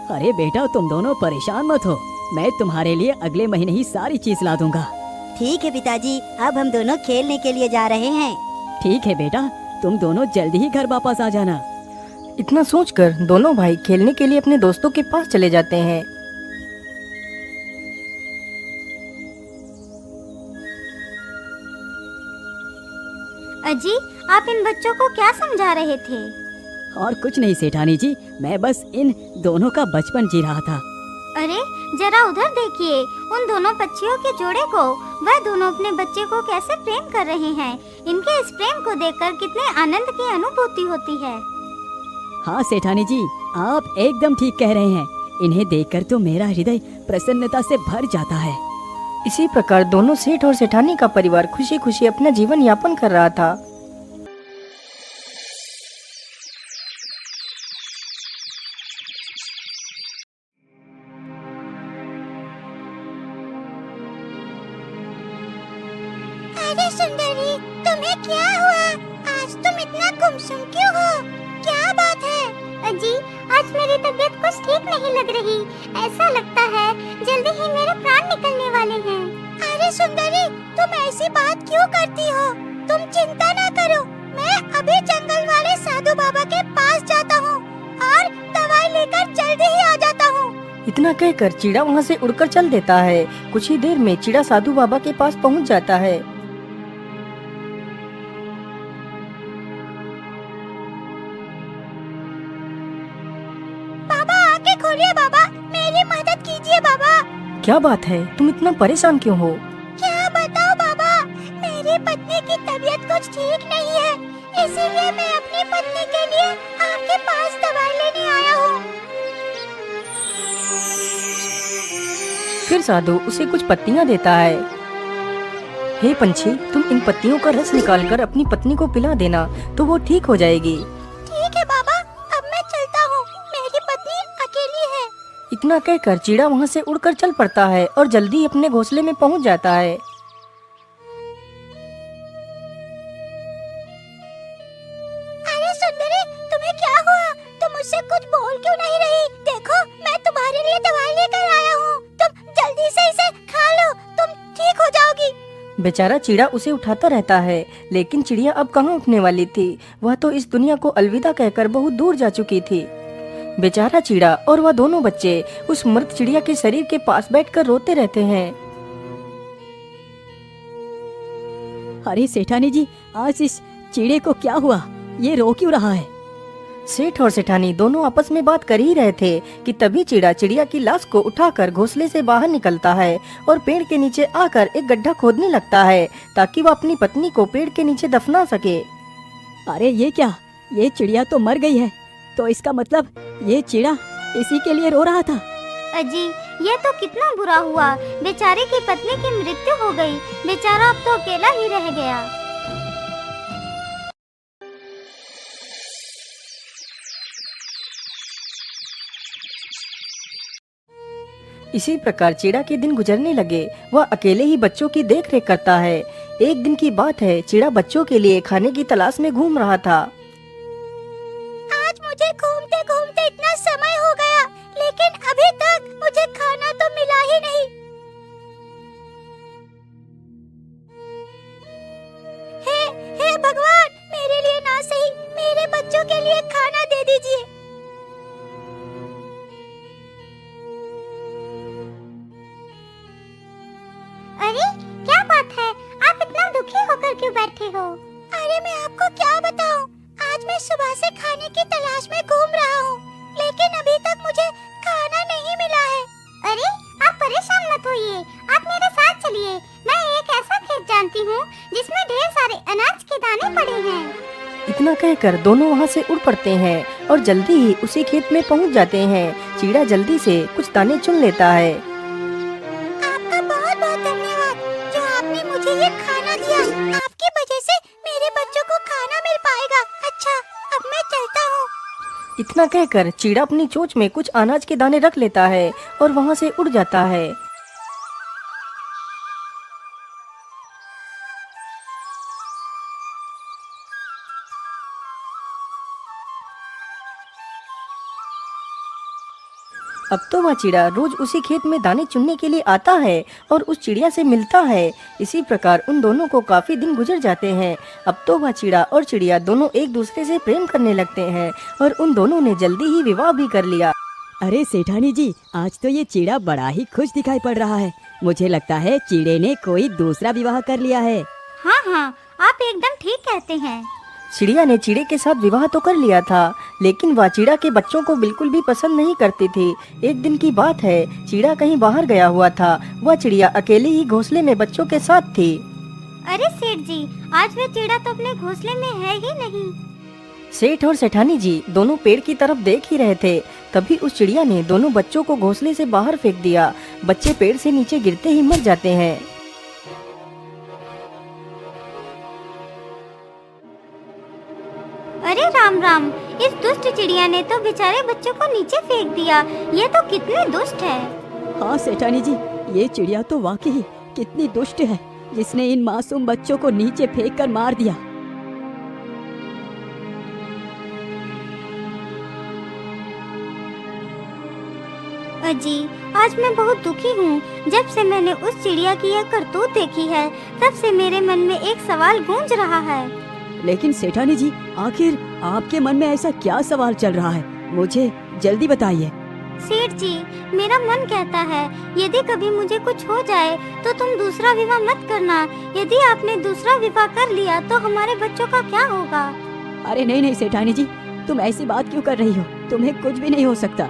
अरे बेटा, तुम दोनों परेशान मत हो, मैं तुम्हारे लिए अगले महीने ही सारी चीज ला दूंगा। ठीक है पिताजी, अब हम दोनों खेलने के लिए जा रहे हैं। ठीक है बेटा, तुम दोनों जल्दी ही घर वापस आ जाना। इतना सोचकर दोनों भाई खेलने के लिए अपने दोस्तों के पास चले जाते हैं। अजी, आप इन बच्चों को क्या समझा रहे थे? और कुछ नहीं सेठानी जी, मैं बस इन दोनों का बचपन जी रहा था। अरे जरा उधर देखिए, उन दोनों पक्षियों के जोड़े को। वह दोनों अपने बच्चे को कैसे प्रेम कर रहे हैं। इनके इस प्रेम को देखकर कितने आनंद की अनुभूति होती है। हाँ सेठानी जी, आप एकदम ठीक कह रहे हैं। इन्हें देखकर तो मेरा हृदय प्रसन्नता से भर जाता है। इसी प्रकार दोनों सेठ और सेठानी का परिवार खुशी खुशी अपना जीवन यापन कर रहा था। अरे सुंदरी, तुम्हें क्या हुआ? आज तुम इतना गुमसुम क्यों हो? क्या बात है? अजी, आज मेरी तबीयत कुछ ठीक नहीं लग रही। ऐसा लगता है जल्दी ही मेरे प्राण निकलने वाले हैं। अरे सुंदरी, तुम ऐसी बात क्यों करती हो? तुम चिंता ना करो, मैं अभी जंगल वाले साधु बाबा के पास जाता हूँ और दवाई लेकर जल्दी ही आ जाता हूँ। इतना कहकर चिड़ा वहाँ से उड़कर चल देता है। कुछ ही देर में चिड़ा साधु बाबा के पास पहुँच जाता है। खोलिए बाबा, मेरी मदद कीजिए बाबा। क्या बात है, तुम इतना परेशान क्यों हो? क्या बताओ बाबा, मेरी पत्नी की तबीयत कुछ ठीक नहीं है, इसीलिए मैं अपनी पत्नी के लिए आपके पास दवाई लेने आया हूँ। फिर साधु उसे कुछ पत्तियाँ देता है। हे पंछी, तुम इन पत्तियों का रस निकालकर अपनी पत्नी को पिला देना तो वो ठीक हो जाएगी। ठीक है बाबा, अब मैं चलता हूँ, मेरी पत्नी अकेली है। इतना कहकर चिड़ा वहाँ से उड़कर चल पड़ता है और जल्दी अपने घोंसले में पहुँच जाता है। अरे सुंदरी, तुम्हें क्या हुआ? तुम मुझसे कुछ बोल क्यों नहीं रही? देखो, मैं तुम्हारे लिए दवाई लेकर आया हूँ, तुम जल्दी से इसे खा लो, तुम ठीक हो जाओगी। बेचारा चिड़ा उसे उठाता रहता है, लेकिन चिड़िया अब कहाँ उठने वाली थी। वह तो इस दुनिया को अलविदा कहकर बहुत दूर जा चुकी थी। बेचारा चिड़ा और वह दोनों बच्चे उस मृत चिड़िया के शरीर के पास बैठकर रोते रहते हैं। अरे सेठानी जी, आज इस चिड़े को क्या हुआ? ये रो क्यों रहा है? सेठ और सेठानी दोनों आपस में बात कर ही रहे थे कि तभी चिड़ा चिड़िया की लाश को उठाकर घोंसले से बाहर निकलता है और पेड़ के नीचे आकर एक गड्ढा खोदने लगता है ताकि वह अपनी पत्नी को पेड़ के नीचे दफना सके। अरे ये क्या, ये चिड़िया तो मर गई है, तो इसका मतलब ये चिड़ा इसी के लिए रो रहा था। अजी, ये तो कितना बुरा हुआ, बेचारे की पत्नी की मृत्यु हो गई, बेचारा अब तो अकेला ही रह गया। इसी प्रकार चिड़ा के दिन गुजरने लगे। वह अकेले ही बच्चों की देखरेख करता है। एक दिन की बात है, चिड़ा बच्चों के लिए खाने की तलाश में घूम रहा था। आज मुझे घूमते घूमते इतना समय हो गया, लेकिन अभी तक मुझे खाना तो मिला ही नहीं। हे भगवान, मेरे लिए ना सही, मेरे बच्चों के लिए खाना दे दीजिए। अरे क्या बात है, आप इतना दुखी होकर क्यों बैठे हो? अरे मैं आपको क्या बताऊं, आज मैं सुबह से खाने की तलाश में घूम रहा हूँ, लेकिन अभी तक मुझे खाना नहीं मिला है। अरे आप परेशान मत होइए, आप मेरे साथ चलिए। मैं एक ऐसा खेत जानती हूँ जिसमें ढेर सारे अनाज के दाने पड़े हैं। इतना कहकर दोनों वहाँ से उड़ पड़ते हैं और जल्दी ही उसी खेत में पहुँच जाते हैं। चिड़ा जल्दी से कुछ दाने चुन लेता है। आपका बहुत बहुत धन्यवाद, जो आपने मुझे ये खाना दिया। आपकी वजह से मेरे बच्चों को खाना मिल पाएगा। अच्छा, अब मैं चलता हूँ। इतना कहकर चिड़ा अपनी चोंच में कुछ अनाज के दाने रख लेता है और वहाँ से उड़ जाता है। अब तो वह चिड़ा रोज उसी खेत में दाने चुनने के लिए आता है और उस चिड़िया से मिलता है। इसी प्रकार उन दोनों को काफी दिन गुजर जाते हैं। अब तो वह चिड़ा और चिड़िया दोनों एक दूसरे से प्रेम करने लगते हैं और उन दोनों ने जल्दी ही विवाह भी कर लिया। अरे सेठानी जी, आज तो ये चिड़ा बड़ा ही खुश दिखाई पड़ रहा है। मुझे लगता है चिड़े ने कोई दूसरा विवाह कर लिया है। हाँ हाँ, आप एकदम ठीक कहते हैं। चिड़िया ने चिड़े के साथ विवाह तो कर लिया था, लेकिन वह चिड़ा के बच्चों को बिल्कुल भी पसंद नहीं करती थी। एक दिन की बात है, चिड़ा कहीं बाहर गया हुआ था। वह चिड़िया अकेले ही घोंसले में बच्चों के साथ थी। अरे सेठ जी, आज वह चिड़ा तो अपने घोंसले में है ही नहीं। सेठ और सेठानी जी दोनों पेड़ की तरफ देख ही रहे थे। तभी उस चिड़िया ने दोनों बच्चों को घोंसले से बाहर फेंक दिया। बच्चे पेड़ से नीचे गिरते ही मर जाते हैं। अरे राम राम, इस दुष्ट चिड़िया ने तो बेचारे बच्चों को नीचे फेंक दिया। ये तो कितनी दुष्ट है। हाँ सेठानी जी, ये चिड़िया तो वाकई कितनी दुष्ट है, जिसने इन मासूम बच्चों को नीचे फेंक कर मार दिया। अजी, आज मैं बहुत दुखी हूँ। जब से मैंने उस चिड़िया की यह करतूत देखी है, तब से मेरे मन में एक सवाल गूंज रहा है। लेकिन सेठानी जी, आखिर आपके मन में ऐसा क्या सवाल चल रहा है? मुझे जल्दी बताइए। सेठ जी, मेरा मन कहता है यदि कभी मुझे कुछ हो जाए तो तुम दूसरा विवाह मत करना। यदि आपने दूसरा विवाह कर लिया तो हमारे बच्चों का क्या होगा? अरे नहीं नहीं सेठानी जी, तुम ऐसी बात क्यों कर रही हो? तुम्हें कुछ भी नहीं हो सकता।